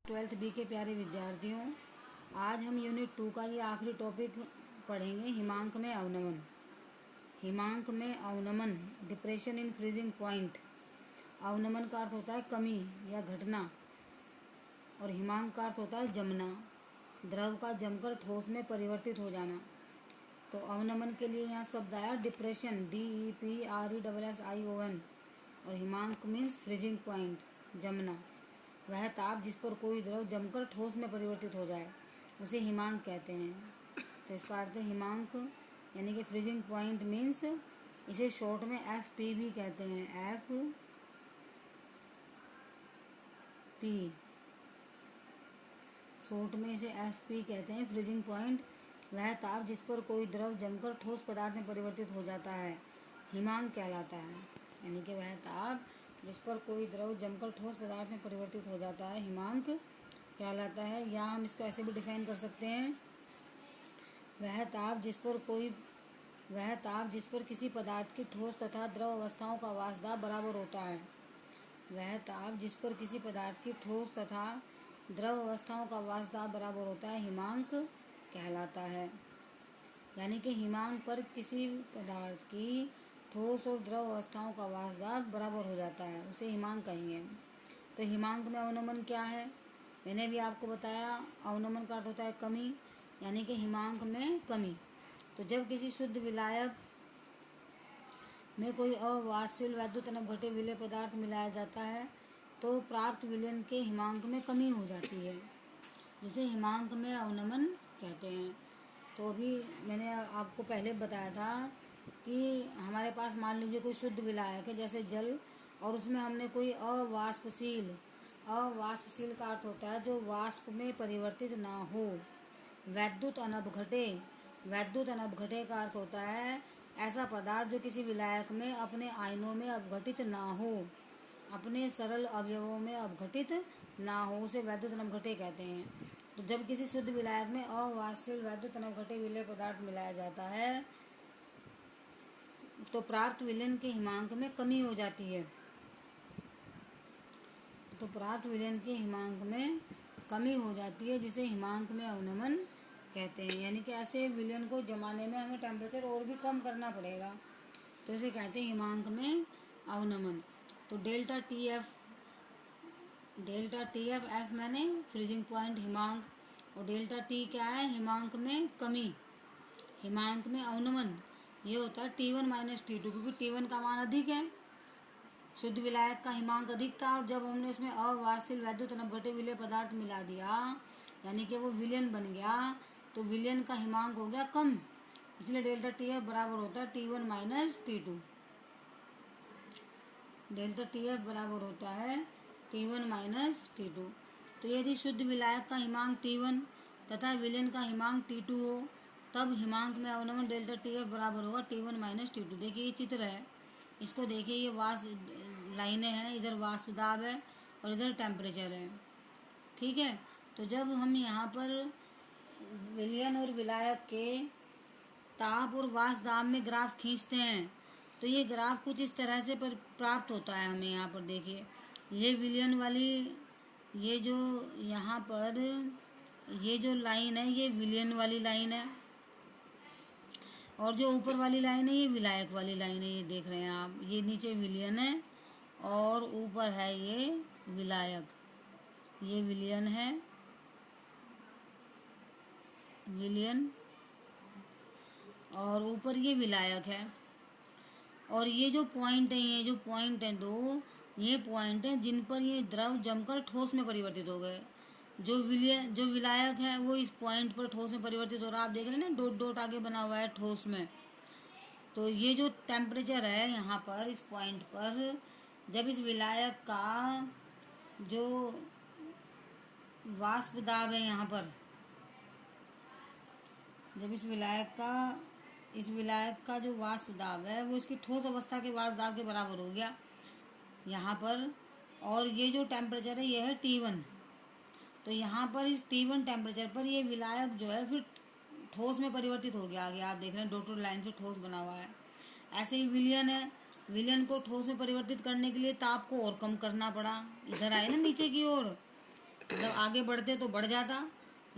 Twelfth B के प्यारे विद्यार्थियों, आज हम यूनिट 2 का ये आखिरी टॉपिक पढ़ेंगे। हिमांक में अवनमन। हिमांक में अवनमन, डिप्रेशन इन फ्रीजिंग पॉइंट। अवनमन का अर्थ होता है कमी या घटना, और हिमांक का अर्थ होता है जमना, द्रव का जमकर ठोस में परिवर्तित हो जाना। तो अवनमन के लिए यहाँ शब्द आया डिप्रेशन, DEPRESSION, और हिमांक मीन्स फ्रीजिंग पॉइंट, जमना। वह ताप जिस पर कोई द्रव जमकर ठोस में परिवर्तित हो जाए उसे हिमांक कहते हैं। तो इसका अर्थ है हिमांक यानी कि फ्रीजिंग पॉइंट मीन्स, इसे शॉर्ट में FP भी कहते हैं। FP शॉर्ट में इसे FP कहते हैं, फ्रीजिंग पॉइंट। वह ताप जिस पर कोई द्रव जमकर ठोस पदार्थ में परिवर्तित हो जाता है हिमांक कहलाता है। यानी कि वह ताप जिस पर कोई द्रव जमकर ठोस पदार्थ में परिवर्तित हो जाता है हिमांक कहलाता है। या हम इसको ऐसे भी डिफाइन कर सकते हैं, वह ताप जिस पर किसी पदार्थ की ठोस तथा द्रव अवस्थाओं का वाष्पदाब बराबर होता है। वह ताप जिस पर किसी पदार्थ की ठोस तथा द्रव अवस्थाओं का वाष्पदाब बराबर होता है हिमांक कहलाता है। यानी कि हिमांक पर किसी पदार्थ की ठोस और द्रव अवस्थाओं का वाष्पदाब बराबर हो जाता है, उसे हिमांक कहेंगे। तो हिमांक में अवनमन क्या है, मैंने भी आपको बताया। अवनमन का अर्थ होता है कमी, यानी कि हिमांक में कमी। तो जब किसी शुद्ध विलायक में कोई अवाष्पशील वैद्युत अनपघटे विलेय पदार्थ मिलाया जाता है तो प्राप्त विलयन के हिमांक में कमी हो जाती है, जिसे हिमांक में अवनमन कहते हैं। तो अभी मैंने आपको पहले बताया था कि हमारे पास मान लीजिए कोई शुद्ध विलायक है जैसे जल, और उसमें हमने कोई अवाष्पशील का अर्थ होता है जो वाष्प में परिवर्तित ना हो। वैद्युत अनपघटे का अर्थ होता है ऐसा पदार्थ जो किसी विलायक में अपने आयनों में अपघटित ना हो, अपने सरल अवयवों में अपघटित ना हो, उसे वैद्युत अनपघटे कहते हैं। तो जब किसी शुद्ध विलायक में अवाष्पशील वैद्युत अनपघटे विलेय पदार्थ मिलाया जाता है तो प्राप्त विलयन के हिमांक में कमी हो जाती है। तो प्राप्त विलयन के हिमांक में कमी हो जाती है, जिसे हिमांक में अवनमन कहते हैं। यानी कि ऐसे विलयन को जमाने में हमें टेम्परेचर और भी कम करना पड़ेगा, तो इसे कहते हैं हिमांक में अवनमन। तो डेल्टा टी एफ एफ मैंने फ्रीजिंग पॉइंट हिमांक, और डेल्टा टी क्या है, हिमांक में कमी, हिमांक में अवनमन। ये होता है T1 - T2, क्योंकि T1 का मान अधिक है, शुद्ध विलायक का हिमांक अधिक था, और जब हमने उसमें अवाष्पशील वैद्युत अनपघटे विलेय पदार्थ मिला दिया यानी कि वो विलयन बन गया, तो विलयन का हिमांक हो गया कम, इसलिए डेल्टा TF बराबर होता है T1 - T2। डेल्टा TF बराबर होता है T1 - T2। तो यदि शुद्ध विलायक का हिमांक T1 तथा विलयन का हिमांक T2 हो तब हिमांक में अवनमन डेल्टा TF बराबर होगा T1 - T2। देखिए ये चित्र है, इसको देखिए, ये वाष्प लाइनें हैं, इधर वाष्प दाब है और इधर टेम्परेचर है, ठीक है। तो जब हम यहाँ पर विलयन और विलायक के ताप और वाष्प दाब में ग्राफ खींचते हैं तो ये ग्राफ कुछ इस तरह से प्राप्त होता है हमें। यहाँ पर देखिए, ये विलयन वाली, ये जो यहाँ पर ये जो लाइन है ये विलयन वाली लाइन है, और जो ऊपर वाली लाइन है ये विलायक वाली लाइन है। ये देख रहे हैं आप, ये नीचे विलयन है और ऊपर है ये विलायक। ये विलयन है, विलयन, और ऊपर ये विलायक है। और ये जो पॉइंट है, ये जो पॉइंट है दो, ये पॉइंट है जिन पर ये द्रव जमकर ठोस में परिवर्तित हो गए। जो विलायक है वो इस पॉइंट पर ठोस में परिवर्तित हो रहा है, आप देख रहे हैं ना, डॉट डॉट आगे बना हुआ है ठोस में। तो ये जो टेम्परेचर है यहाँ पर इस पॉइंट पर, जब इस विलायक का जो वाष्प दाब है यहाँ पर, जब इस विलायक का जो वाष्प दाब है वो इसकी ठोस अवस्था के वाष्प दाब के बराबर हो गया यहाँ पर, और ये जो टेम्परेचर है ये है T1। तो यहाँ पर इस T1 टेम्परेचर पर ये विलायक जो है फिर ठोस में परिवर्तित हो गया। आगे आप देख रहे हैं डॉटेड लाइन से ठोस बना हुआ है। ऐसे ही विलयन है, विलयन को ठोस में परिवर्तित करने के लिए ताप को और कम करना पड़ा, इधर आए ना नीचे की ओर, मतलब आगे बढ़ते तो बढ़ जाता,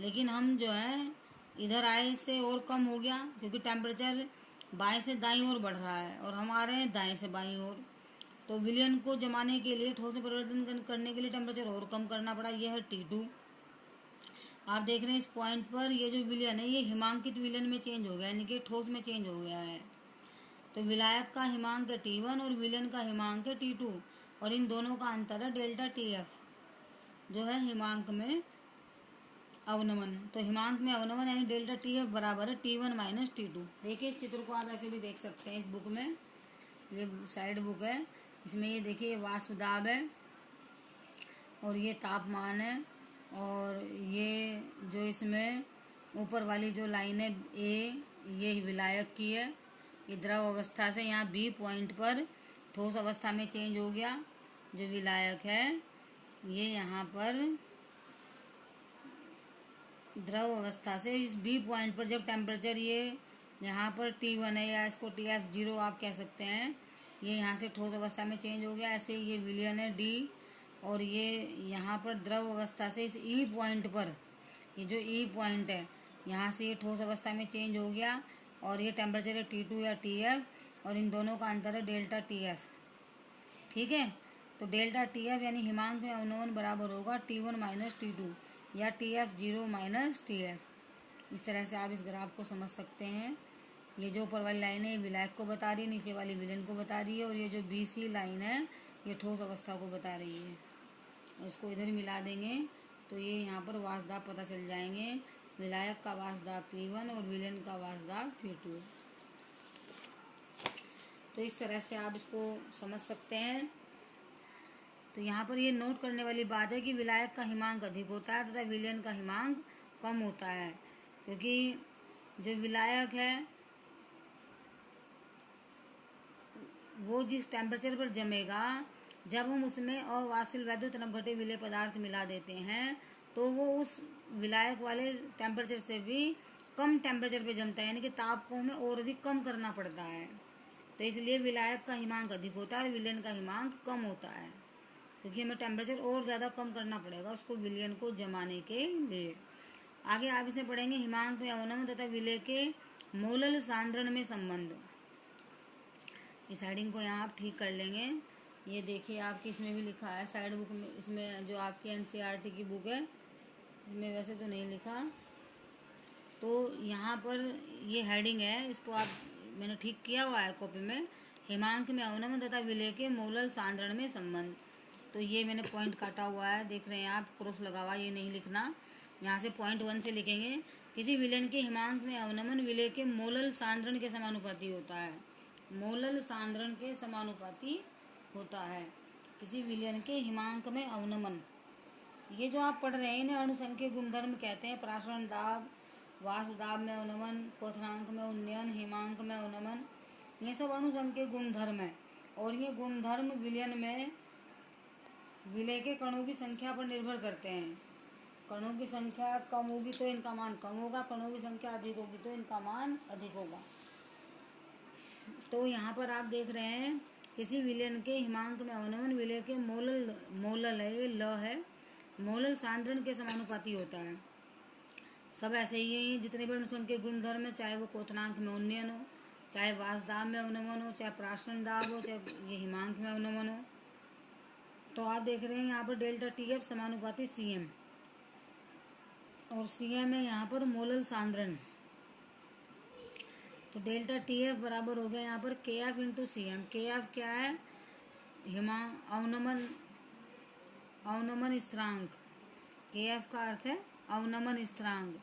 लेकिन हम जो है इधर आए से और कम हो गया, क्योंकि टेम्परेचर बाएं से दाईं ओर बढ़ रहा है और हम आ रहे हैं दाएं से बाईं ओर। तो विलयन को जमाने के लिए, ठोस में परिवर्तन करने के लिए टेम्परेचर और कम करना पड़ा। यह है T2। आप देख रहे हैं इस पॉइंट पर ये जो विलयन है ये हिमांकित विलयन में चेंज हो गया, यानी कि ठोस में चेंज हो गया है। तो विलायक का हिमांक है T1 और विलयन का हिमांक है T2, और इन दोनों का अंतर है डेल्टा TF, जो है हिमांक में अवनमन। तो हिमांक में अवनमन यानी डेल्टा TF बराबर है T1 माइनस T2। देखिए इस चित्र को आप ऐसे भी देख सकते हैं, इस बुक में, ये साइड बुक है, इसमें ये देखिए वाष्प दाब है और ये तापमान है, और ये जो इसमें ऊपर वाली जो लाइन है A, ये विलायक की है। ये द्रव अवस्था से यहाँ B पॉइंट पर ठोस अवस्था में चेंज हो गया। जो विलायक है ये यहाँ पर द्रव अवस्था से इस B पॉइंट पर जब टेम्परेचर ये यहाँ पर T1 है, या इसको TF0 आप कह सकते हैं, ये यहाँ से ठोस अवस्था में चेंज हो गया। ऐसे ये विलयन है D, और ये यहाँ पर द्रव अवस्था से इस E पॉइंट पर, ये जो E पॉइंट है यहाँ से ये ठोस अवस्था में चेंज हो गया, और ये टेम्परेचर है T2 या TF, और इन दोनों का अंतर है डेल्टा TF। ठीक है, तो डेल्टा TF यानी हिमांक में अवनमन बराबर होगा T1 माइनस T2 या TF0 माइनस TF। इस तरह से आप इस ग्राफ को समझ सकते हैं। ये जो ऊपर वाली लाइन है ये विलायक को बता रही है, नीचे वाली विलयन को बता रही है, और ये जो BC लाइन है ये ठोस अवस्था को बता रही है। इसको इधर मिला देंगे तो ये यहाँ पर वाष्प दाब पता चल जाएंगे। विलायक का वाष्प दाब P1 और विलयन का वाष्प दाब P2। तो इस तरह से आप इसको समझ सकते हैं। तो यहाँ पर ये नोट करने वाली बात है कि विलायक का हिमांक अधिक होता है तथा विलयन का हिमांक कम होता है, क्योंकि जो विलायक है वो जिस टेम्परेचर पर जमेगा, जब हम उसमें अवाष्पशील वैद्युत नपघटे विलेय पदार्थ मिला देते हैं तो वो उस विलायक वाले टेम्परेचर से भी कम टेम्परेचर पे जमता है, यानी कि ताप को हमें और अधिक कम करना पड़ता है। तो इसलिए विलायक का हिमांक अधिक होता है और विलयन का हिमांक कम होता है, क्योंकि हमें टेम्परेचर और ज़्यादा कम करना पड़ेगा उसको विलयन को जमाने के लिए। आगे आप इसे पढ़ेंगे हिमांक में अवनमन तथा विलेय के मोलल सांद्रण में संबंध। इस हेडिंग को यहाँ आप ठीक कर लेंगे। ये देखिए आपकी इसमें भी लिखा है साइड बुक में, इसमें जो आपकी NCERT की बुक है इसमें वैसे तो नहीं लिखा, तो यहाँ पर ये हेडिंग है, इसको आप, मैंने ठीक किया हुआ है कॉपी में, हिमांक में अवनमन तथा विलेय के मोलल सांद्रण में संबंध। तो ये मैंने पॉइंट काटा हुआ है, देख रहे हैं आप, क्रॉस लगा हुआ, ये नहीं लिखना। यहाँ से पॉइंट 1 से लिखेंगे, किसी विलयन के हिमांक में अवनमन विलेय के मोलल सांद्रण के समानुपाती होता है। मोलल सांद्रण के समानुपाती होता है किसी विलयन के हिमांक में अवनमन। ये जो आप पढ़ रहे हैं इन्हें अणुसंख्यक गुणधर्म कहते हैं। प्रासरण दाब, वाष्प दाब में अवनमन, क्वथनांक में उन्नयन, हिमांक में अवनमन, ये सब अणुसंख्यक गुणधर्म है। और ये गुणधर्म विलयन में विलेय के कणों की संख्या पर निर्भर करते हैं। कणों की संख्या कम होगी तो इनका मान कम होगा, कणों की संख्या अधिक होगी तो इनका मान अधिक होगा। तो यहाँ पर आप देख रहे हैं किसी विलयन के हिमांक में अवनमन विलेय के मोलल है, ये ल है, मोलल सांद्रण के समानुपाती होता है। सब ऐसे ही है, जितने भी अणुसंख्यक गुणधर्म है, चाहे वो क्वथनांक में उन्नयन हो, चाहे वाष्प दाब में अवनमन हो, चाहे प्रासरण दाब हो, चाहे ये हिमांक में अवनमन हो। तो आप देख रहे हैं यहाँ पर डेल्टा TF समानुपाती CM, और CM है यहाँ पर मोलल सांद्रण। तो डेल्टा TF बराबर हो गया यहाँ पर KF इंटू CM। KF क्या है? अवनमन स्थिरांक। KF का अर्थ है अवनमन स्थिरांक।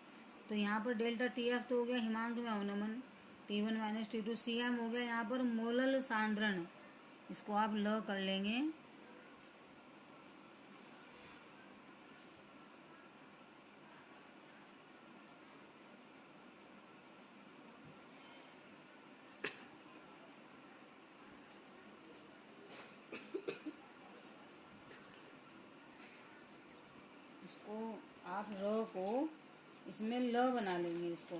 तो यहाँ पर डेल्टा TF तो हो गया हिमांक में अवनमन, T1 माइनस T2। CM हो गया यहाँ पर मोलल सांद्रण, इसको आप ल कर लेंगे। इसको आप र को इसमें ल बना लेंगे, इसको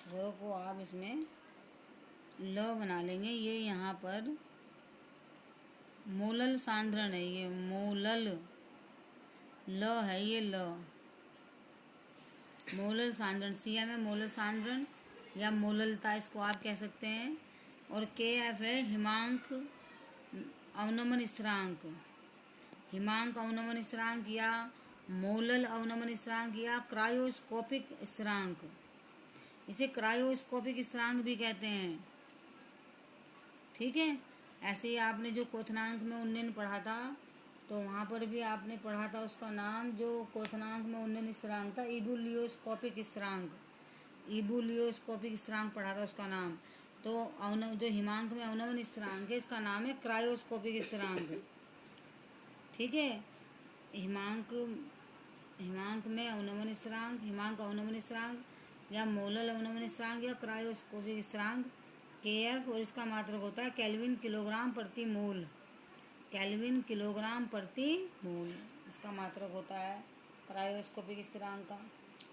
र को आप इसमें ल बना लेंगे। ये यहाँ पर मोलल सांद्रण है, ये मोलल ल है ये ल। मोलल सांद्रण सीएम है मोलल सांद्रण या मोललता, इसको आप कह सकते हैं। और के एफ है हिमांक अवनमन स्थिरांक। हिमांक अवनमन स्थिरांक या मोलल अवनमन स्थिरांक या क्रायोस्कोपिक स्थिरांक, इसे क्रायोस्कोपिक स्थिरांक भी कहते हैं। ठीक है। ऐसे ही आपने जो क्वथनांक में उन्नयन पढ़ा था, तो वहाँ पर भी आपने पढ़ा था उसका नाम, जो क्वथनांक में उन्नयन स्थिरांक था, इबुलियोस्कोपिक स्थिरांक। इबुलियोस्कोपिक स्थिरांक पढ़ा था उसका नाम। तो जो हिमांक में अवनमन स्थिरांक है, इसका नाम है क्रायोस्कोपिक स्थिरांक। ठीक है। हिमांक में अवनमन स्थिरांक, हिमांक अवनमन स्थिरांक या मोलल अवनमन स्थिरांक या क्रायोस्कोपिक स्थिरांक KF, और इसका मात्रक होता है केल्विन किलोग्राम प्रति मोल। केल्विन किलोग्राम प्रति मोल इसका मात्रक होता है क्रायोस्कोपिक स्थिरांक का।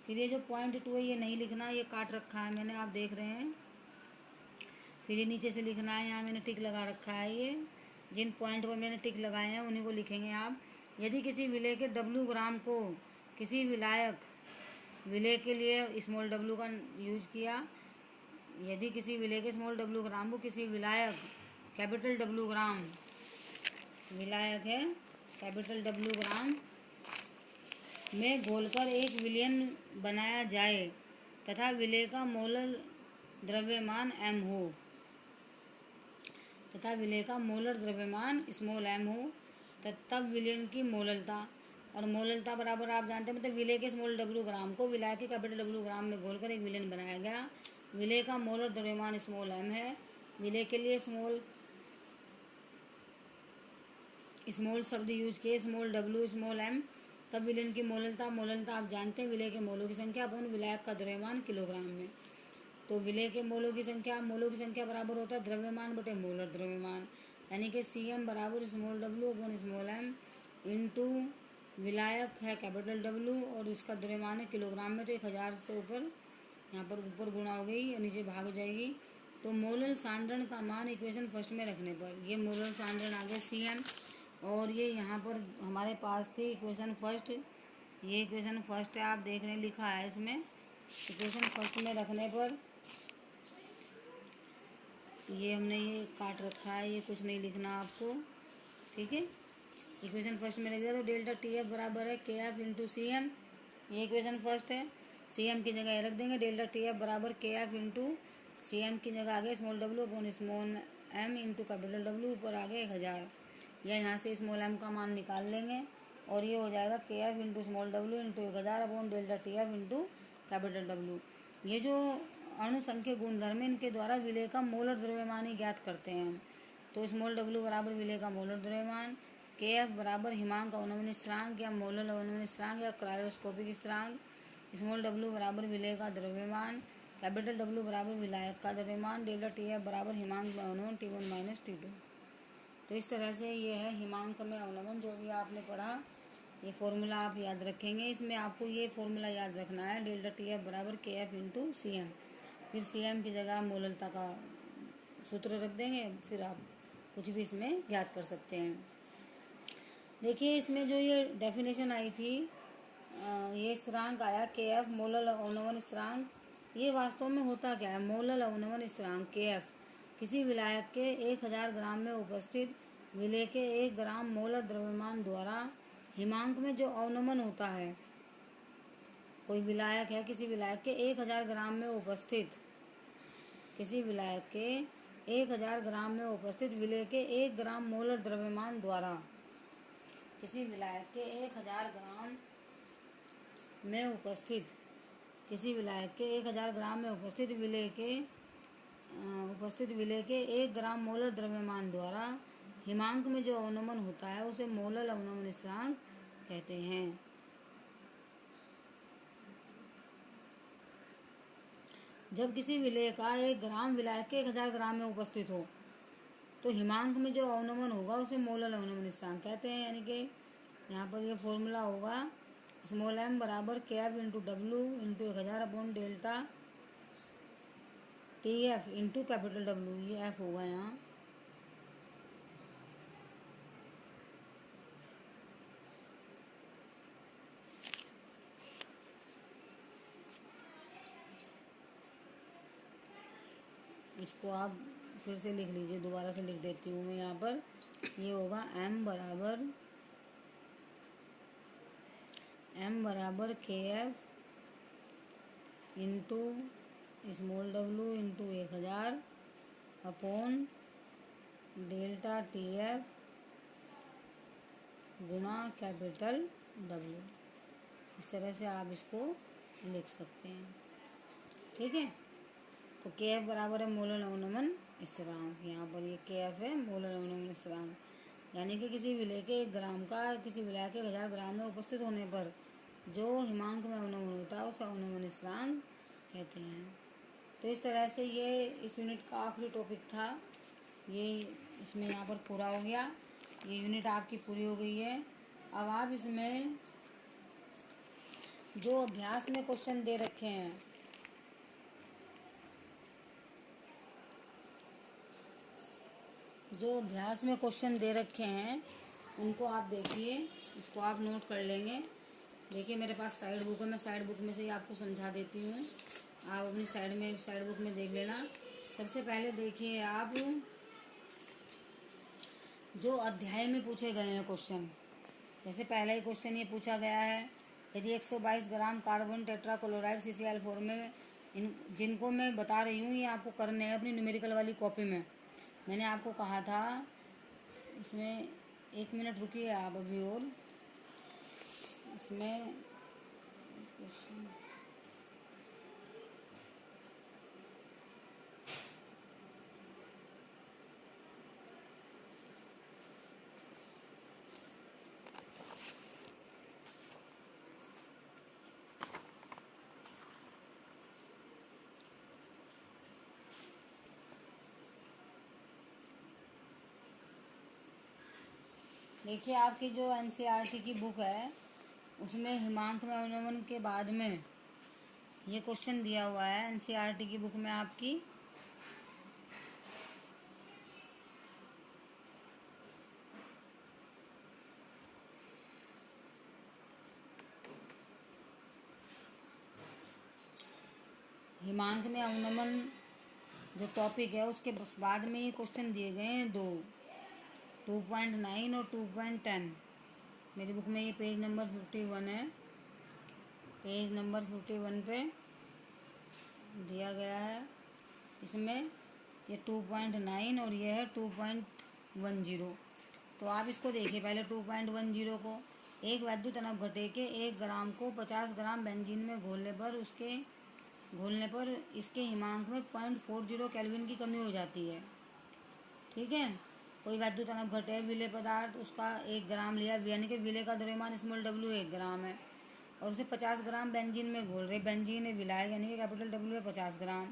फिर ये जो पॉइंट 2 है ये नहीं लिखना, ये काट रखा है मैंने, आप देख रहे हैं। फिर ये नीचे से लिखना है, यहाँ मैंने टिक लगा रखा है। ये जिन पॉइंट पर मैंने टिक लगाए हैं उन्हीं को लिखेंगे आप। यदि किसी विलेय के W ग्राम को किसी विलायक विलेय के लिए स्मॉल w का यूज किया, यदि किसी विलेय के स्मॉल w ग्राम को किसी विलायक कैपिटल W ग्राम, विलायक है कैपिटल W ग्राम में घोलकर एक विलयन बनाया जाए तथा विलेय का मोलर द्रव्यमान m हो, तथा विलेय का मोलर द्रव्यमान स्मॉल m हो, तब विलयन की मोललता। और मोललता बराबर आप जानते हैं, मतलब विलेय के स्मॉल w ग्राम को विलायक के कैपिटल W ग्राम में घोलकर एक विलयन बनाया गया। विलेय का मोलर द्रव्यमान स्मॉल m है। विलेय के लिए स्मॉल शब्द यूज किए, स्मॉल w स्मॉल m, तब विलयन की मोललता। मोललता आप जानते हैं विलेय के मोलों की संख्या अपन विलायक का द्रव्यमान किलोग्राम में। तो विलेय के मोलों की संख्या बराबर होता है द्रव्यमान बटे मोलर द्रव्यमान, यानी कि CM बराबर small w upon small m into विलायक है कैपिटल W और इसका द्रव्यमान है किलोग्राम में। तो 1000 से ऊपर, यहाँ पर ऊपर गुणा हो गई और नीचे भाग हो जाएगी। तो मोलल सांद्रण का मान इक्वेशन फर्स्ट में रखने पर ये मोलल सांद्रण आ गया CM, और ये यहाँ पर हमारे पास थी इक्वेशन फर्स्ट। ये इक्वेशन फर्स्ट है, आप देख रहे हैं लिखा है इसमें। इक्वेशन फर्स्ट में रखने पर ये हमने ये काट रखा है, ये कुछ नहीं लिखना आपको। ठीक है। इक्वेशन फर्स्ट में रख दिया, तो डेल्टा TF बराबर है KF इंटू CM। ये इक्वेशन फर्स्ट है। CM की जगह रख देंगे, डेल्टा TF बराबर KF इंटू CM की जगह आ गया small w upon small m into capital W, ऊपर आ गया 1000। या यहाँ से स्मॉल m का मान निकाल लेंगे और ये हो जाएगा KF into small w into 1000 upon delta TF into capital W। ये जो अणु संख्या गुणधर्म, इनके द्वारा विलेय का मोलर द्रव्यमान ही ज्ञात करते हैं हम। तो स्मॉल w बराबर विलेय का मोलर द्रव्यमान, KF बराबर हिमांक अवनमन स्थिरांक या मोलर अवनमन स्थिरांक या क्रायोस्कोपिक स्थिरांक, स्मॉल w बराबर विलेय का द्रव्यमान, कैपिटल W बराबर विलायक का द्रव्यमान, डेल्टा TF बराबर हिमांक में अवनमन T1 माइनस T2। तो इस तरह से ये है हिमांक में अवनमन। जो भी आपने पढ़ा ये फॉर्मूला आप याद रखेंगे। इसमें आपको ये फॉर्मूला याद रखना है, डेल्टा TF बराबर KF इंटू CM। फिर CM की जगह मोललता का सूत्र रख देंगे, फिर आप कुछ भी इसमें याद कर सकते हैं। देखिए इसमें जो ये डेफिनेशन आई थी, ये स्थिरांक आया KF मोलल अवनमन स्थिरांक। ये वास्तव में होता क्या है? मोलल अवनमन स्थिरांक KF किसी विलायक के 1000 ग्राम में उपस्थित विलेय के 1 ग्राम मोलर द्रव्यमान द्वारा हिमांक में जो अवनमन होता है, कोई विलायक है, किसी विलायक के 1000 ग्राम में उपस्थित, किसी विलायक के 1000 ग्राम में उपस्थित विलेय के 1 ग्राम मोलर द्रव्यमान द्वारा, किसी विलायक के 1000 ग्राम में उपस्थित, किसी विलायक के 1000 ग्राम में उपस्थित विलेय के 1 ग्राम मोलर द्रव्यमान द्वारा हिमांक में जो अवनमन होता है उसे मोलल अवनमन स्थिरांक कहते हैं। जब किसी विलेय का 1 ग्राम विलायक के 1000 ग्राम में उपस्थित हो तो हिमांक में जो अवनमन होगा उसे मोलल अवनमन स्थिरांक कहते हैं। यानी कि यहाँ पर ये फॉर्मूला होगा स्मॉल m बराबर KF into W into 1000 upon delta TF into capital W, ये F होगा यहाँ। इसको आप फिर से लिख लीजिए, दोबारा से लिख देती हूँ मैं यहाँ पर। ये होगा m बराबर के F into small W into 1000 upon delta T F गुणा कैपिटल डब्लू। इस तरह से आप इसको लिख सकते हैं, ठीक है। तो के एफ बराबर है मोलर अवनमन स्थिरांक। यहाँ पर ये के एफ है मोलर अवनमन स्थिरांक, यानी कि किसी विलय के 1 ग्राम का किसी विलय के 1000 ग्राम में उपस्थित होने पर जो हिमांक में अवनमन होता है उसे अवनमन स्थिरांक कहते हैं। तो इस तरह से ये इस यूनिट का आखिरी टॉपिक था, ये इसमें यहाँ पर पूरा हो गया। ये यूनिट आपकी पूरी हो गई है। अब आप इसमें जो अभ्यास में क्वेश्चन दे रखे हैं, जो अभ्यास में क्वेश्चन दे रखे हैं उनको आप देखिए, इसको आप नोट कर लेंगे। देखिए मेरे पास साइड बुक है, मैं साइड बुक में से ही आपको समझा देती हूँ, आप अपनी साइड बुक में देख लेना। सबसे पहले देखिए आप जो अध्याय में पूछे गए हैं क्वेश्चन, जैसे पहला ही क्वेश्चन ये पूछा गया है, यदि 122 ग्राम कार्बन टेट्राक्लोराइड CCl4 में जिनको मैं बता रही हूँ ये आपको करने हैं अपनी न्यूमेरिकल वाली कॉपी में। मैंने आपको कहा था इसमें 1 मिनट रुकिए आप अभी, और इसमें देखिए आपकी जो NCERT की बुक है उसमें हिमांक में अवनमन के बाद में ये क्वेश्चन दिया हुआ है। NCERT की बुक में आपकी हिमांक में अवनमन जो टॉपिक है उसके बाद में ये क्वेश्चन दिए गए हैं 2.9 और 2.10। मेरी बुक में ये पेज नंबर 51 है, पेज नंबर 51 पे दिया गया है। इसमें ये 2.9 और ये है 2.10। तो आप इसको देखिए पहले 2.10 को, एक वैद्युत अनपघटे के 1 ग्राम को 50 ग्राम बेंजीन में घोलने पर इसके हिमांक में 0.40 केल्विन की कमी हो जाती है, ठीक है। कोई वैद्युत अनपघटे विलेय पदार्थ, उसका 1 ग्राम लिया, यानी कि विलेय का द्रव्यमान स्मॉल डब्ल्यू 1 ग्राम है और उसे 50 ग्राम बेंजीन में घोल रहे, बेंजीन है विलायक यानी कि कैपिटल डब्ल्यू है 50 ग्राम।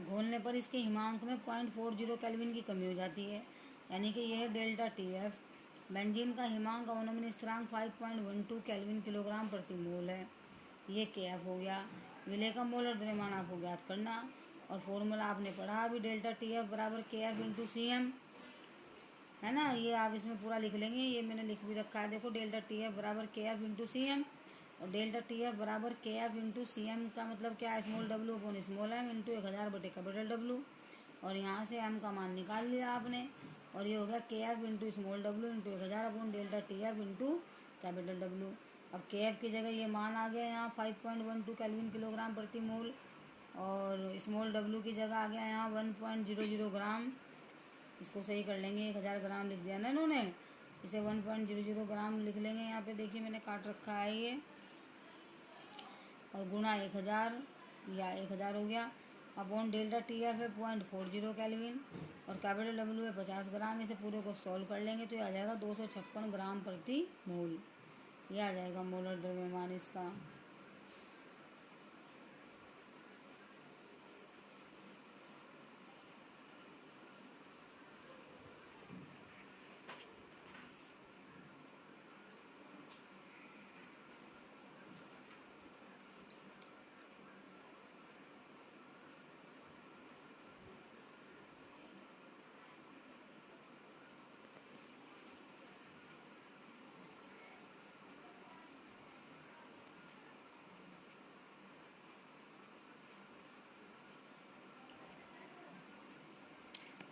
घोलने पर इसके हिमांक में 0.40 केल्विन की कमी हो जाती है, यानी कि यह है डेल्टा टी एफ। बेंजीन का हिमांक अवनमन स्थिरांक 5.12 केल्विन किलोग्राम प्रति मोल है, ये के एफ हो गया। विलेय का मोलर द्रव्यमान आपको ज्ञात करना, और फॉर्मूला आपने पढ़ा अभी, डेल्टा टी एफ बराबर के एफ इंटू सी एम, है ना। ये आप इसमें पूरा लिख लेंगे, ये मैंने लिख भी रखा है, देखो डेल्टा टी एफ बराबर के एफ इंटू सी एम, और डेल्टा टी एफ बराबर के एफ इंटू सी एम का मतलब क्या है, small W upon small M into 1000 बटे कैपिटल डब्ल्यू, और यहाँ से एम का मान निकाल लिया आपने, और ये हो गया के F into small W into 1000 upon delta T F into capital W. अब के एफ की जगह ये मान आ गया यहाँ 5.12 केल्विन किलोग्राम प्रति मोल, और स्मॉल डब्ल्यू की जगह आ गया यहाँ 1.00 ग्राम। इसको सही कर लेंगे, 1000 ग्राम लिख दिया ना इन्होंने, इसे 1.00 ग्राम लिख लेंगे। यहाँ पे देखिए मैंने काट रखा है ये, और गुणा 1000 या 1000 हो गया, अपॉन डेल्टा टी एफ है 0.40 केल्विन और कैपिटल डब्ल्यू है 50 ग्राम। इसे पूरे को सॉल्व कर लेंगे तो ये आ जाएगा 256 ग्राम प्रति मोल, ये आ जाएगा मोलर द्रव्यमान इसका।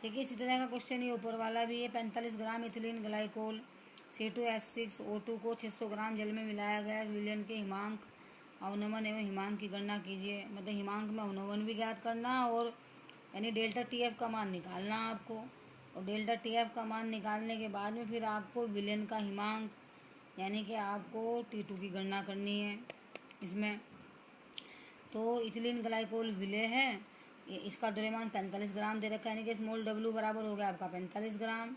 ठीक है, इसी तरह का क्वेश्चन ये ऊपर वाला भी है। 45 ग्राम इथिलीन ग्लाइकोल C2H6O2 को 600 ग्राम जल में मिलाया गया। विलयन के हिमांक, अवनमन एवं हिमांक की गणना कीजिए। मतलब हिमांक में अवनमन भी ज्ञात करना और यानी डेल्टा TF का मान निकालना आपको। और डेल्टा TF का मान निकालने के बाद में फिर आपको विलयन का हिमांक यानी कि आपको T2 की गणना करनी है इसमें। तो इथिलीन ग्लाइकोल विलय है, इसका द्रव्यमान 45 ग्राम दे रखा है, यानी कि स्मॉल W बराबर हो गया आपका 45 ग्राम।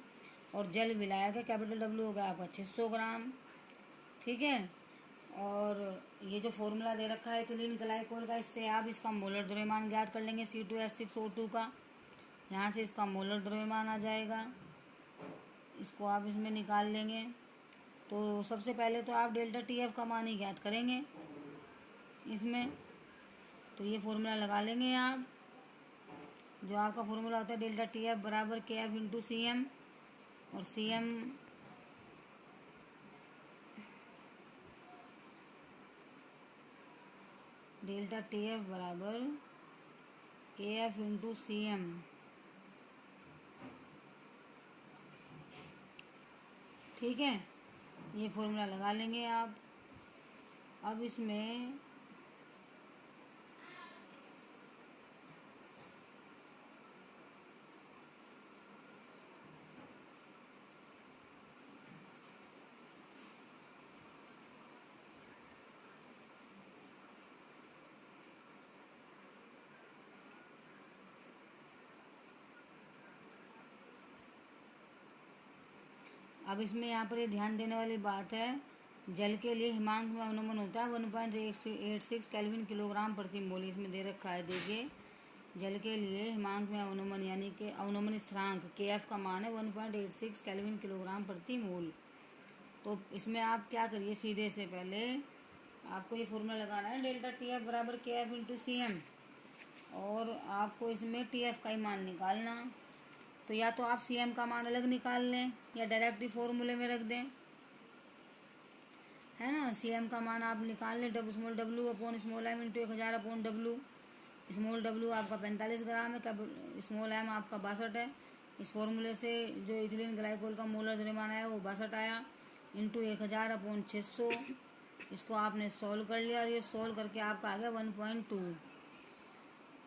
और जल विलायक है, कैपिटल W हो गया आपका 600 ग्राम। ठीक है, और ये जो फॉर्मूला दे रखा है इथिलीन ग्लाइकोल का, इससे आप इसका मोलर द्रव्यमान ज्ञात कर लेंगे C2H6O2 का। यहाँ से इसका मोलर द्रव्यमान आ जाएगा, इसको आप इसमें निकाल लेंगे। तो सबसे पहले तो आप डेल्टा TF का मान ही ज्ञात करेंगे इसमें। तो ये फॉर्मूला लगा लेंगे आप, जो आपका फॉर्मूला होता है डेल्टा TF बराबर KF इंटू CM। और CM डेल्टा TF बराबर KF इंटू CM। ठीक है, ये फॉर्मूला लगा लेंगे आप। अब इसमें यहाँ पर ये ध्यान देने वाली बात है, जल के लिए हिमांक में अवनमन होता है 1.86 केल्विन किलोग्राम प्रति मोल। इसमें दे रखा है, देखिए जल के लिए हिमांक में अवनमन यानी कि अवनमन स्थिरांक KF का मान है 1.86 केल्विन किलोग्राम प्रति मोल। तो इसमें आप क्या करिए, सीधे से पहले आपको ये फॉर्मूला लगाना है डेल्टा TF बराबर KF इंटू CM। और आपको इसमें TF का ही मान निकालना। तो या तो आप CM का मान अलग निकाल लें या डायरेक्ट ही फॉर्मूले में रख दें, है ना। CM का मान आप निकाल लें small W upon small m into 1000 upon W। Small W आपका 45 ग्राम है, स्मॉल m आपका 62 है। इस फॉर्मूले से जो इथिलीन ग्लाइकोल का मोलर द्रव्यमान आया वो 62 आया, इंटू 1000 अपॉन 600। इसको आपने सॉल्व कर लिया और ये सॉल्व करके आपका आ गया 1.2।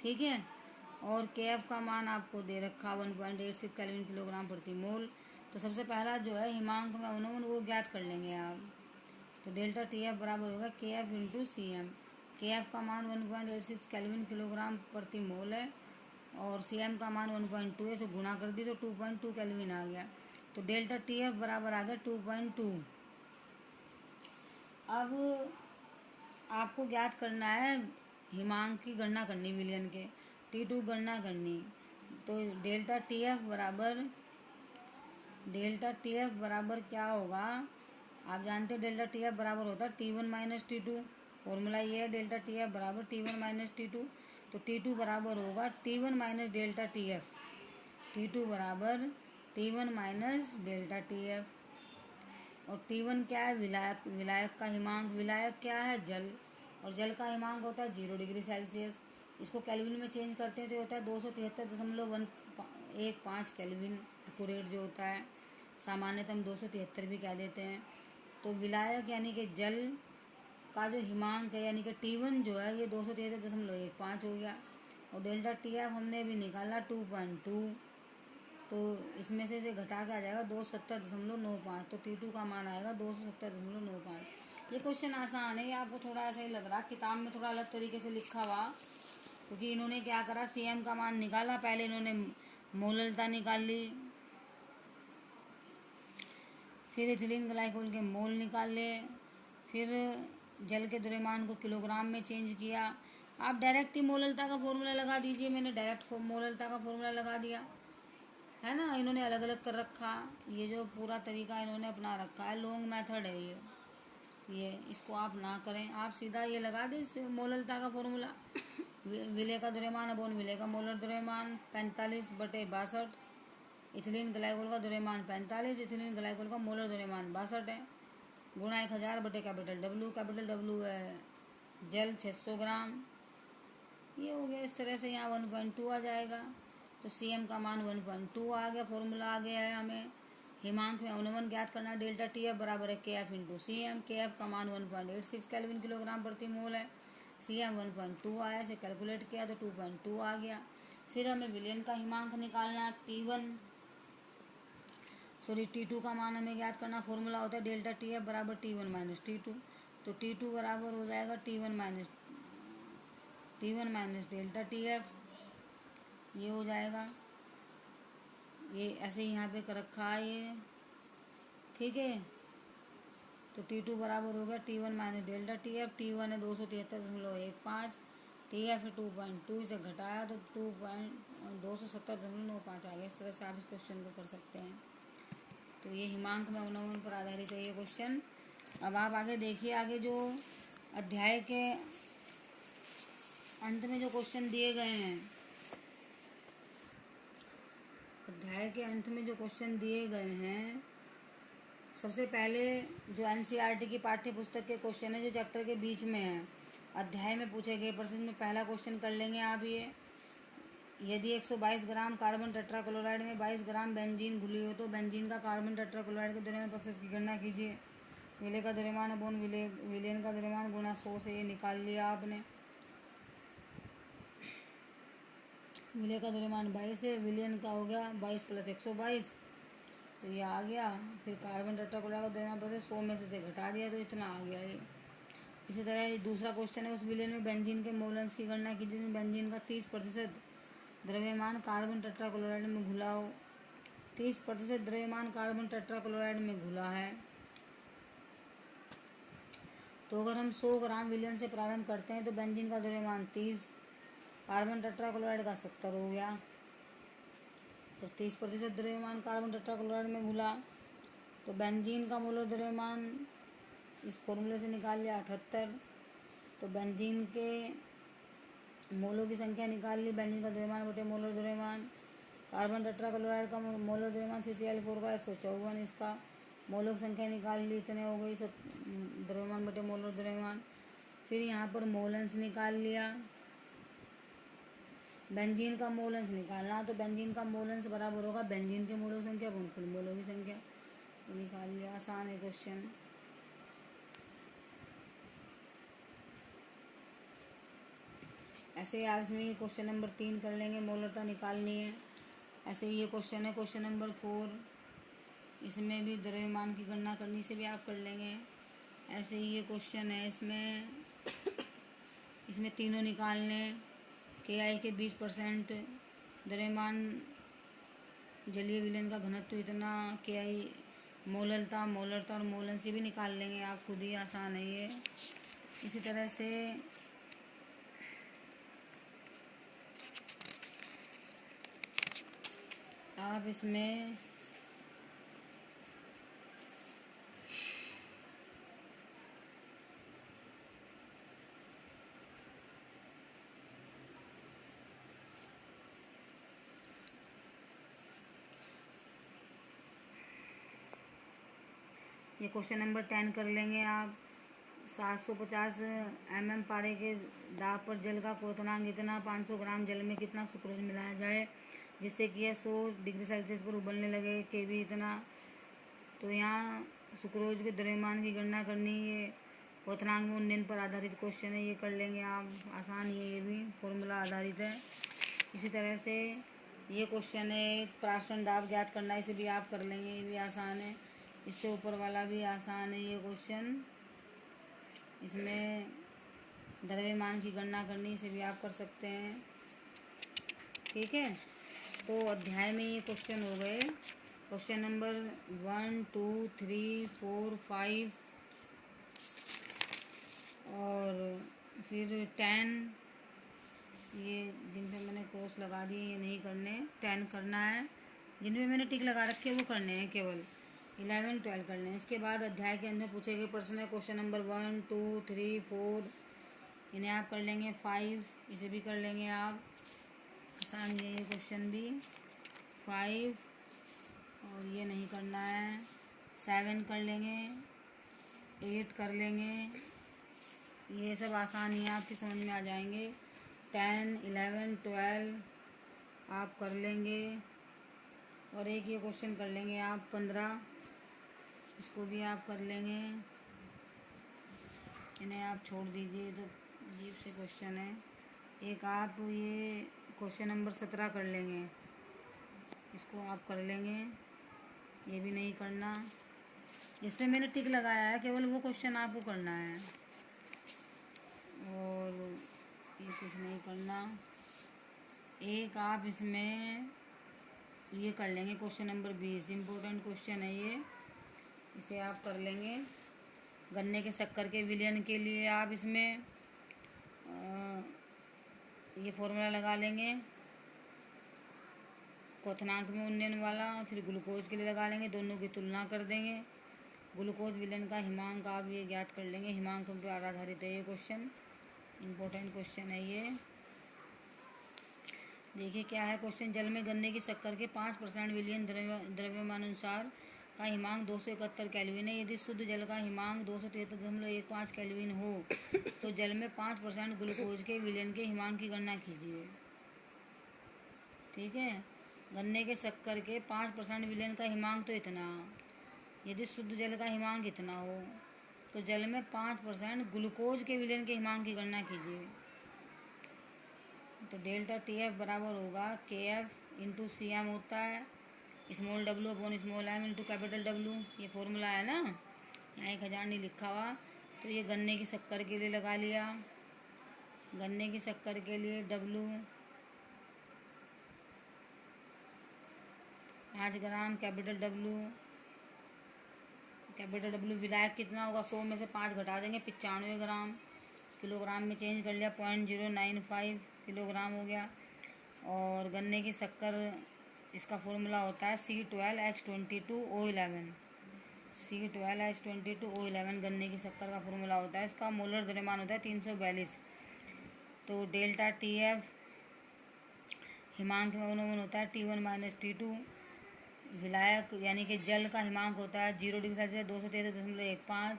ठीक है, और KF का मान आपको दे रखा 1.86 केल्विन किलोग्राम प्रति मोल। तो सबसे पहला जो है हिमांक में अवनमन वो ज्ञात कर लेंगे आप। तो डेल्टा TF बराबर होगा KF इंटू CM। KF का मान 1.86 केल्विन किलोग्राम प्रति मोल है और CM का मान 1.2 है, से गुणा कर दी तो 2.2 केल्विन आ गया। तो डेल्टा TF बराबर आ गया 2.2। अब आपको ज्ञात करना है हिमांक की गणना करनी, विलयन के T2 गणना करनी। तो डेल्टा TF बराबर क्या होगा, आप जानते हैं डेल्टा TF बराबर होता है T1 माइनस T2। फॉर्मूला ये है डेल्टा TF बराबर T1 माइनस T2। तो T2 बराबर होगा T1 minus delta TF। T2 बराबर T1 माइनस डेल्टा TF। और T1 क्या है, विलायक का हिमांक। विलायक क्या है, जल, और जल का हिमांक होता है 0 डिग्री सेल्सियस। इसको केल्विन में चेंज करते हैं तो होता है 273.115 केल्विन एक्यूरेट जो होता है। सामान्यतः हम 273 भी कह देते हैं। तो विलायक यानी कि जल का जो हिमांक है यानी कि T1 जो है ये 273.15 हो गया। और डेल्टा TF हमने भी निकाला 2.2। तो इसमें से घटा के आ जाएगा 270.95। तो T2 का मान आएगा 270.95। ये क्वेश्चन आसान है, ये आपको थोड़ा ऐसा ही लग रहा, किताब में थोड़ा अलग तरीके से लिखा हुआ, क्योंकि इन्होंने क्या करा, CM का मान निकाला, पहले इन्होंने मोललता निकाल ली, फिर इथिलीन ग्लाइकोल के मोल निकाल ले, फिर जल के द्रव्यमान को किलोग्राम में चेंज किया। आप डायरेक्ट ही मोललता का फॉर्मूला लगा दीजिए, मैंने डायरेक्ट मोललता का फॉर्मूला लगा दिया, है ना। इन्होंने अलग अलग कर रखा, ये जो पूरा तरीका इन्होंने अपना रखा है, लॉन्ग मेथड है ये इसको आप ना करें, आप सीधा ये लगा दें मोललता का फॉर्मूला। विलय का द्रव्यमान अपॉन विलय का मोलर द्रव्यमान 45/62। इथिलीन ग्लाइकोल का द्रव्यमान 45, इथिलीन ग्लाइकोल का मोलर द्रव्यमान 62 है, गुणा 1000 बटे कैपिटल W है जल 600 ग्राम। ये हो गया, इस तरह से यहाँ 1.2 आ जाएगा। तो CM का मान 1.2 आ गया, फॉर्मूला आ गया है हमें। हिमांक में अवनमन ज्ञात करना, डेल्टा TF बराबर है KF इंटू CM। KF का मान 1.86 केल्विन किलोग्राम प्रति मोल है। CM 1.2 आया, इसे कैलकुलेट किया तो 2.2 आ गया। फिर हमें विलयन का हिमांक निकालना, T2 का मान हमें ज्ञात करना। फॉर्मूला होता है डेल्टा TF बराबर T1 माइनस T2। तो T2 बराबर हो जाएगा T1 माइनस डेल्टा TF, ये हो जाएगा। ये ऐसे ही यहाँ पे कर रखा है ये, ठीक है। तो T2 बराबर हो गया T1 minus delta TF। T1 है 273.15, TF है 2.2, इसे घटाया तो 270.95 आ गया। इस तरह से आप इस क्वेश्चन को कर सकते हैं। तो ये हिमांक में अवनमन पर आधारित है ये क्वेश्चन। अब आप आगे देखिए, आगे जो अध्याय के अंत में जो क्वेश्चन दिए गए हैं, अध्याय के अंत में जो क्वेश्चन दिए गए हैं, सबसे पहले जो NCERT की पाठ्य पुस्तक के क्वेश्चन है जो चैप्टर के बीच में है, अध्याय में पूछे गए प्रश्न में पहला क्वेश्चन कर लेंगे आप ये। यदि 122 ग्राम कार्बन टेट्राक्लोराइड में 22 ग्राम बेंजीन घुली हो तो बेंजीन का कार्बन टेट्राक्लोराइड के द्रव्यमान प्रतिशत की गणना कीजिए। विलय का द्रव्यमान अपॉन विलयन का द्रव्यमान गुणा 100 से ये निकाल लिया आपने। विलय का द्रव्यमान 22 है, विलयन का हो गया 22 प्लस 122, तो ये आ गया। फिर कार्बन टेट्राक्लोराइड का द्रव्यमान प्रतिशत 100 में से घटा दिया तो इतना आ गया ये। इसी तरह दूसरा क्वेश्चन है, उस विलयन में बेंजीन के मोलन्स की गणना कीजिए जिसमें बेंजीन का 30% द्रव्यमान कार्बन टेट्राक्लोराइड में घुला हो। 30% द्रव्यमान कार्बन टेट्राक्लोराइड में घुला है। तो अगर हम 100 ग्राम विलयन से प्रारंभ करते हैं तो बेंजीन का द्रव्यमान 30, कार्बन टेट्राक्लोराइड का 70 हो गया। तो 30% द्रव्यमान कार्बन टेट्राक्लोराइड में घुला तो बेंजीन का मोलर द्रव्यमान इस फॉर्मूले से निकाल लिया 78। तो बेंजीन के मोलों की संख्या निकाल ली, बेंजीन का द्रव्यमान बटे मोलर द्रव्यमान। कार्बन टेट्राक्लोराइड का मोलर द्रव्यमान CCl4 का 154, इसका मोलों की संख्या निकाल ली, इतने हो गई द्रव्यमान बटे मोलर द्रव्यमान। फिर यहाँ पर मोलेंस निकाल लिया, बेंजीन का मोलेंस निकालना, तो बेंजीन का मोलेंस बराबर होगा बेंजीन के मोलों की संख्या गुणा कुल मोलों की संख्या, तो निकाल लिया। आसान है क्वेश्चन। ऐसे आप इसमें क्वेश्चन नंबर 3 कर लेंगे, मोलरता निकालनी है। ऐसे ये क्वेश्चन है क्वेश्चन नंबर 4, इसमें भी द्रव्यमान की गणना करनी से भी आप कर लेंगे। ऐसे ही ये क्वेश्चन है, इसमें तीनों निकालने। KI के 20% द्रव्यमान जलीय विलयन का घनत्व इतना, KI मोलरता और मोलन से भी निकाल लेंगे आप खुद ही, आसान है ये। इसी तरह से आप इसमें ये क्वेश्चन नंबर 10 कर लेंगे आप। 750 mm पारे के दाब पर जल का क्वथनांक इतना, 500 ग्राम जल में कितना सुक्रोज मिलाया जाए जिससे कि यह 100 डिग्री सेल्सियस पर उबलने लगे, KB इतना। तो यहाँ सुक्रोज के द्रव्यमान की गणना करनी है, क्वथनांक में उन्नयन पर आधारित क्वेश्चन है, ये कर लेंगे आप, आसान ही है, ये भी फॉर्मूला आधारित है। इसी तरह से ये क्वेश्चन है प्राशन दाब ज्ञात करना, इसे भी आप कर लेंगे, ये भी आसान है। इससे ऊपर वाला भी आसान है ये क्वेश्चन, इसमें द्रव्यमान की गणना करनी, इसे भी आप कर सकते हैं, ठीक है। तो अध्याय में ये क्वेश्चन हो गए, क्वेश्चन नंबर 1, 2, 3, 4, 5 और फिर 10, ये जिन पे मैंने क्रॉस लगा दिए ये नहीं करने, 10 करना है, जिन पे मैंने टिक लगा रखे वो करने हैं केवल, 11, 12 कर लें। इसके बाद अध्याय के अंदर पूछे गए प्रश्न है क्वेश्चन नंबर 1, 2, 3, 4, इन्हें आप कर लेंगे। 5 इसे भी कर लेंगे आप, आसान ये क्वेश्चन भी। 5 और ये नहीं करना है। 7 कर लेंगे, 8 कर लेंगे, ये सब आसान ही आपकी समझ में आ जाएंगे। 10, 11, 12 आप कर लेंगे, और एक ये क्वेश्चन कर लेंगे आप 15, इसको भी आप कर लेंगे। इन्हें आप छोड़ दीजिए, तो अजीब से क्वेश्चन है। एक आप ये क्वेश्चन नंबर 17 कर लेंगे, इसको आप कर लेंगे, ये भी नहीं करना। इस पर मैंने टिक लगाया है, केवल वो क्वेश्चन आपको करना है, और ये कुछ नहीं करना। एक आप इसमें ये कर लेंगे क्वेश्चन नंबर 20, इम्पोर्टेंट क्वेश्चन है ये, इसे आप कर लेंगे। गन्ने के शक्कर के विलयन के लिए आप इसमें ये फॉर्मूला लगा लेंगे, क्वथनांक में उन्नयन वाला, फिर ग्लूकोज के लिए लगा लेंगे, दोनों की तुलना कर देंगे। ग्लूकोज विलयन का हिमांक आप ये ज्ञात कर लेंगे, हिमांक पर आधारित है ये क्वेश्चन, इम्पोर्टेंट क्वेश्चन है ये। देखिए क्या है क्वेश्चन। जल में गन्ने की शक्कर के 5% विलयन द्रव्यमानुसार का हिमांक 271 केल्विन है। यदि शुद्ध जल का हिमांक 273.15 केल्विन हो तो जल में 5% ग्लूकोज के विलयन के हिमांक की गणना कीजिए। ठीक है, गन्ने के शक्कर के 5% विलयन का हिमांक तो इतना, यदि शुद्ध जल का हिमांक इतना हो तो जल में 5% ग्लूकोज के विलयन के हिमांक की गणना कीजिए। तो डेल्टा TF बराबर होगा KF इंटू CM होता है, small w upon small m into capital W। ये फॉर्मूला है ना, यहाँ 1000 नहीं लिखा हुआ। तो ये गन्ने की शक्कर के लिए लगा लिया, गन्ने की शक्कर के लिए W 5 ग्राम, कैपिटल W विलायक कितना होगा, 100 में से 5 घटा देंगे, 95 ग्राम। किलोग्राम में चेंज कर लिया, 0.095 किलोग्राम हो गया। और गन्ने की शक्कर, इसका फॉर्मूला होता है C12H22O11, C12H22O11 गन्ने की शक्कर का फॉर्मूला होता है। इसका मोलर द्रव्यमान होता है 342। तो डेल्टा TF हिमांक में अनुमान होता है T1 माइनस T2। विलायक यानी कि जल का हिमांक होता है 0 डिग्री सेल्सियस 233.15,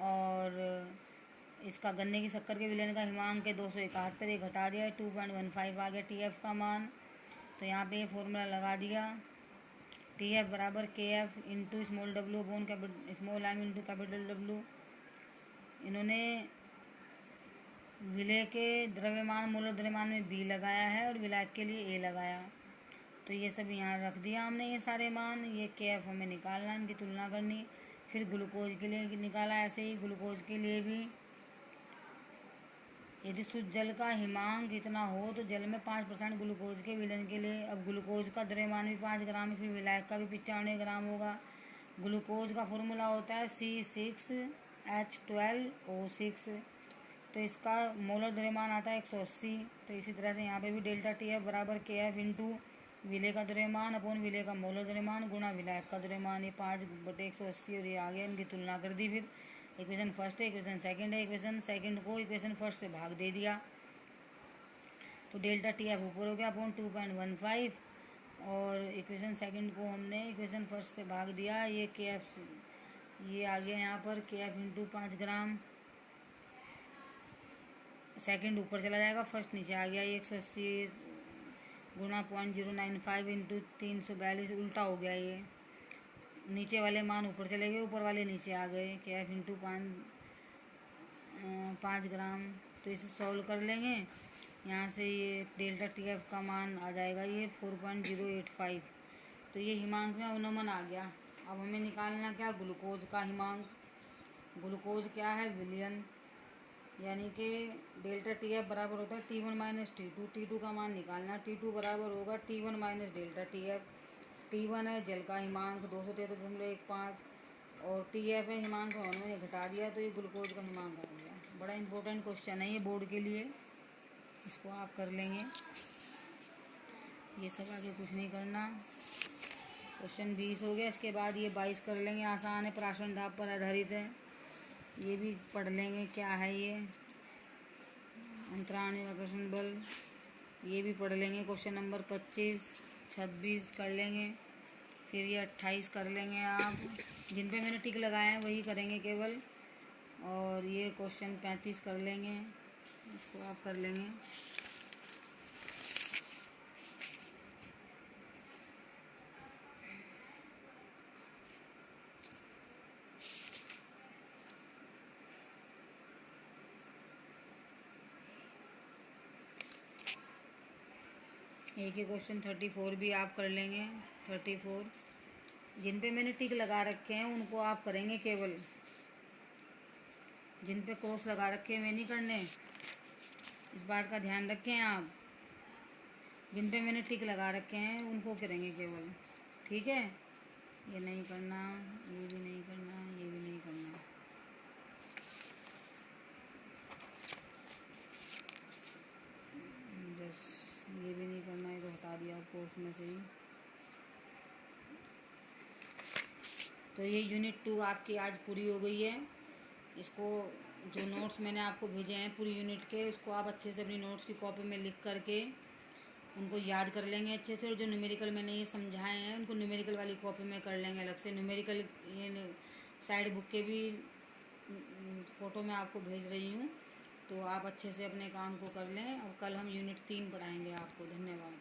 और इसका गन्ने की शक्कर के विलयन का हिमांक है 271, ये घटा दिया, 2.15 आ गया TF का मान। तो यहाँ पे ये फॉर्मूला लगा दिया, TF बराबर KF into small w upon small m into capital W। इन्होंने विलय के द्रव्यमान मूलक द्रव्यमान में B लगाया है और विलायक के लिए A लगाया। तो ये सब यहाँ रख दिया हमने, ये सारे मान। ये KF हमें निकालना, इनकी तुलना करनी। फिर ग्लूकोज के लिए निकाला, ऐसे ही ग्लूकोज के लिए भी। यदि शुद्ध जल का हिमांक इतना हो तो जल में 5% ग्लूकोज के विलयन के लिए, अब ग्लूकोज का द्रव्यमान भी 5 ग्राम है, फिर विलायक का भी 95 ग्राम होगा। ग्लूकोज का फॉर्मूला होता है C6H12O6, तो इसका मोलर द्रव्यमान आता है 180। तो इसी तरह से यहाँ पे भी डेल्टा TF बराबर KF इंटू विलय का द्रव्यमान अपॉन विलय का मोलर द्रव्यमान गुणा विलायक का द्रव्यमान, ये 5/180, और ये आ गया। इनकी तुलना कर दी। फिर इक्वेशन फर्स्ट है, इक्वेशन सेकंड है, इक्वेशन सेकंड को इक्वेशन फर्स्ट से भाग दे दिया, तो डेल्टा TF ऊपर हो गया अपॉन 2.15, और इक्वेशन सेकंड को हमने इक्वेशन फर्स्ट से भाग दिया। ये KF ये आ गया यहाँ पर KF इंटू 5 ग्राम। सेकंड ऊपर चला जाएगा, फर्स्ट नीचे आ गया। ये 180 गुणा 0.095 इंटू 342, उल्टा हो गया। ये नीचे वाले मान ऊपर चले गए, ऊपर वाले नीचे आ गए। KF इंटू 5 ग्राम। तो इसे सॉल्व कर लेंगे, यहाँ से ये डेल्टा TF का मान आ जाएगा ये 4.085। तो ये हिमांक में अनुमान आ गया। अब हमें निकालना क्या, ग्लूकोज का हिमांक। ग्लूकोज क्या है, विलयन, यानी कि डेल्टा TF बराबर होता है T1 माइनस T2। T2 का मान निकालना, T2 बराबर होगा T1 minus delta TF। T1 है जल का हिमांक 233.15, और TF है हिमांक में उन्होंने घटा दिया, तो ये ग्लूकोज का हिमांक आ गया। बड़ा इंपॉर्टेंट क्वेश्चन है ये बोर्ड के लिए, इसको आप कर लेंगे। ये सब आगे कुछ नहीं करना। क्वेश्चन 20 हो गया, इसके बाद ये 22 कर लेंगे, आसान है, प्राशन ढाप पर आधारित है। ये भी पढ़ लेंगे क्या है ये, अंतराणु आकर्षण बल, ये भी पढ़ लेंगे। क्वेश्चन नंबर 25, 26 कर लेंगे। फिर ये 28 कर लेंगे। आप जिन पे मैंने टिक लगाए हैं वही करेंगे केवल। और ये क्वेश्चन 35 कर लेंगे, इसको आप कर लेंगे। एक ही क्वेश्चन 34 भी आप कर लेंगे। 34 जिन पे मैंने टिक लगा रखे हैं उनको आप करेंगे केवल, जिन पे क्रॉस लगा रखे हैं वे नहीं करने, इस बात का ध्यान रखें आप। जिन पे मैंने टिक लगा रखे हैं उनको करेंगे केवल, ठीक है। ये नहीं करना, ये भी नहीं करना, ये भी नहीं करना। बस ये भी नहीं करना है तो हटा दिया कोर्स में से ही। तो ये यूनिट 2 आपकी आज पूरी हो गई है। इसको जो नोट्स मैंने आपको भेजे हैं पूरी यूनिट के, उसको आप अच्छे से अपनी नोट्स की कॉपी में लिख करके उनको याद कर लेंगे अच्छे से। और जो न्यूमेरिकल मैंने ये समझाए हैं उनको न्यूमेरिकल वाली कॉपी में कर लेंगे अलग से। न्यूमेरिकल ये साइड बुक के भी फ़ोटो मैं आपको भेज रही हूँ, तो आप अच्छे से अपने काम को कर लें। और कल हम यूनिट 3 पढ़ाएंगे आपको। धन्यवाद।